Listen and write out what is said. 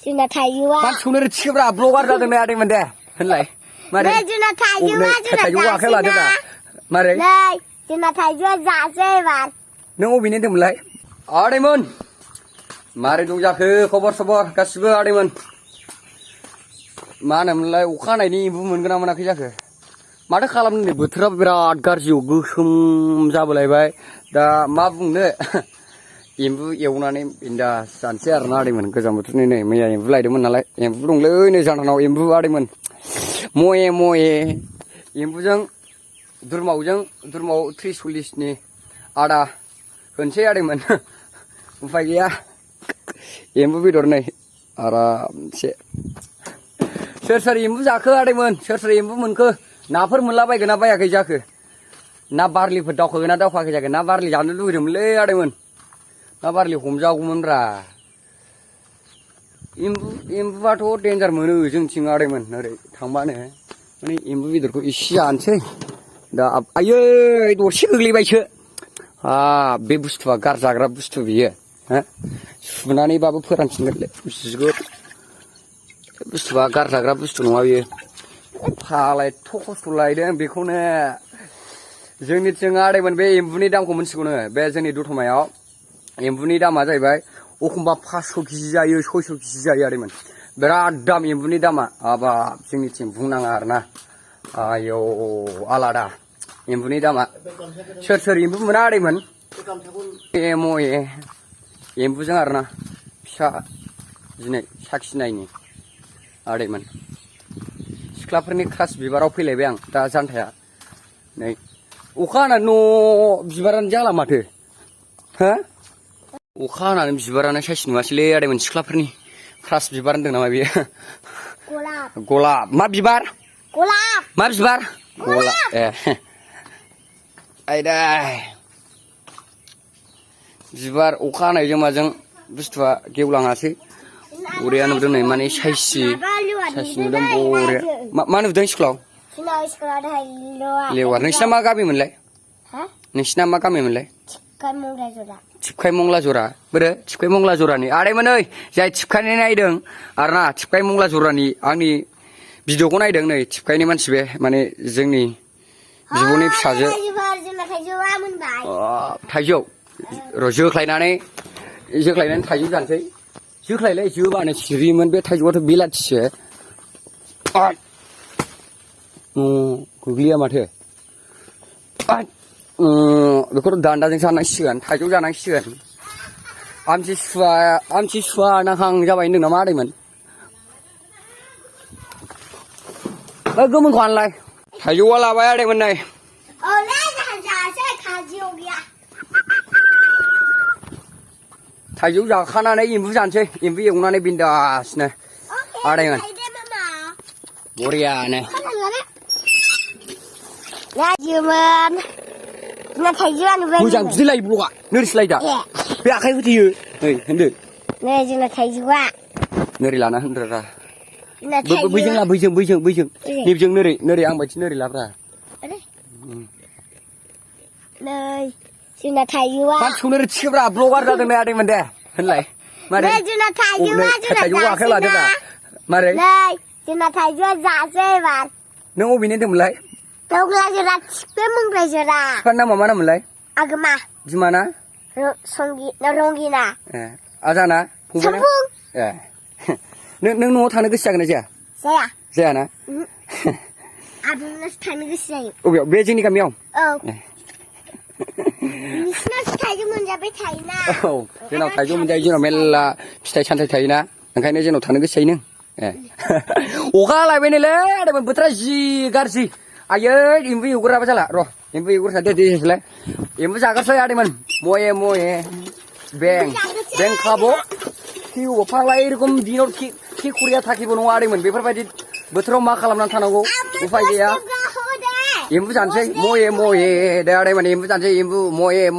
जोंना थाइजौआ मानसिखौनो थिखोब्रा ब्लगार जादों नै आदैमोन दे होनलाय मारै जोंना थाइजौआ थाइजौ आखायाव लादोब्रा मारै नै जोंना थाइजौआ जासै एबार नों अबेनि होनदोंमोनलाय आदैमोन मारै दं जाखो खबर सबर गासिबो आदैमोन मा होनोमोनलाय अखा हानायनि एम्बु मोनगोन ना मोनाखै जाखो माथो खालामनो नै बोथोरा बिराद गाज्रि गोसोम जाबोलायबाय दा मा बुंनो एम्बु एवनानै बिन्दास जानोसै आरोना आदैमोन गोजां बोथोरनि नै मैया एम्बु लायदोंमोन नालाय एम्बु दंलै नै जानानाव एम्बु आदैमोन मये मये एम्बुजों दुरमाव 30-40नि आदा होनसै आदैमोन उफाय गैया एम्बु बेदर नै आरामसे सोर एम्बु जाखो आदैमोन सोर एम्बु मोनखो नाफोर मोनलाबायगोन ना बायाखै जाखो ना बारलिफोर दावखोगोन ना दावखाखै जाखो ना बारलि जानो लुगैदोंमोनलै आदैमोन ना बारलि हमजागौमोनब्रा एम्बुआथ' देन्जार मोनो जोंथिं आदैमोन ओरै थांबानो माने एम्बु बेदरखौ एसे जानोसै दा आयै दरसे गोग्लैबायसो बे बुस्थुआ गारजाग्रा बुस्थु बियो हो सुनानैबाबो फोरानफिनगोनलै जिगुर बुस्थुआ गारजाग्रा बुस्थु नङा बियो फालाय एथ' खस्थ' लायदों बेखौनो जोंनिथिं आदैमोन बे एम्बुनि दामखौ मिथिगौनो बे जोंनि दतमायाव एम्बुनि दामा जाहैबाय एखमबा 500 केजि जायो 600 केजि जायो आदैमोन बिराद दाम एम्बुनि दामा हाबाब जोंनिथिं बुंनाङा आरोना आयौ आलादा एम्बुनि दामा सोर एम्बु मोना आदैमोन मये एम्बुजों आरोना फिसा दिनै साखिनायनि आदैमोन सिख्लाफोरनि क्रास बिबाराव फैलायबाय आं दा जानथाया नै अखा हानानै न' बिबारानो जाला माथो हो अखा हानानै बिबारानो साइस नुवासैलै आदैमोन सिख्लाफोरनि क्रास बिबार होनदों नामा बेयो गलाब मा बिबार मा बिबार गलाब ए आयदा बिबार अखा हानायजों माजों बुस्थुआ गेवलाङासै बरिया नुदों नै माने साइस नुदों बरिया मा नुदों स्कुलाव लेवार नोंसिना मा गामिमोनलाय नोंसिना मा गामिमोनलाय थिपखाय मंला जरा बोरो थिपखाय मंला जरानि आदैमोन ओइ जाय थिपखायनि नायदों आरोना थिपखाय मंला जरानि आंनि भिडिअखौ नायदों नै थिपखायनि मानसि बे माने जोंनि बिब'नि फिसाजो थाइजौ र' जोख्लायनानै थाइजौ जानोसै जोख्लायलाय जोबानो सिरियोमोन बे थाइजौआथ' बेलाथिसो गोग्लैया माथो बेखौथ' दान्दाजों जानांसिगोन थाइजौ जानांसिगोन आमथिसुवा नांहां जाबाय होनदों नामा आदैमोन गोमोनखौ हानलाय थाइजौआ लाबाय आदैमोन नै थाइजौ जाखानानै एम्बु जानोसै एम्बु एवनानै बिन्दासनो आदैमोन बरियानो मोजां बिदिलाय ब्लगा नोरसिलाय दा बे आखाइ होथेयो नै होनदो नै जोंना थाइजौआ नोरै लाना होनद्रा बैजों ला बैजों नैबेजों नोरै आं बायदि नोरै लाब्रा नै जोंना थाइजौआ मानसिखौनो थिखोब्रा ब्लगार जादों नै आदैमोन दे होनलाय मारै जोंना थाइजौआ आखायाव लादोब्रा मारै नै जोंना थाइजौआ जासै एबार नों अबेनि होनदोंमोनलाय दग्लाजोरा थिखो मंग्राजोरा बिफानि नामा मा नाममोनलाय आगोमा बिमाना रंगिना ए आजाना फंबाय ए नों न'आव थानो गोसो जागोन ना जाया जायाना आबुंनासो थानो गोसो जायो अबेयाव बे जोंनि गामियाव औ नोंसिनावसो थाइजौ मोनजाबाय थायोना औ जोंनाव थाइजौ मोनजायो जोंनाव मेरला फिथाइ सामथाइ थायोना ओंखायनो जोंनाव थानो गोसो जायो नों ए अखा हालायबाय नैलै आदैमोन बोथोरा जि गाज्रि आयै एम्बु एवग्राबा जाला र' एम्बु एवग्रा दे होसैलाय एम्बु जाग्रासै आदैमोन मये बें खाबो थेवबो फाग्ला एरखम दिनाव खरिया थाखिबो नङा आदैमोन बेफोरबायदि बोथोराव मा खालामनानै थानांगौ उफाय गैया एम्बु जानोसै मये दे आदैमोन एम्बु जानोसै एम्बु मये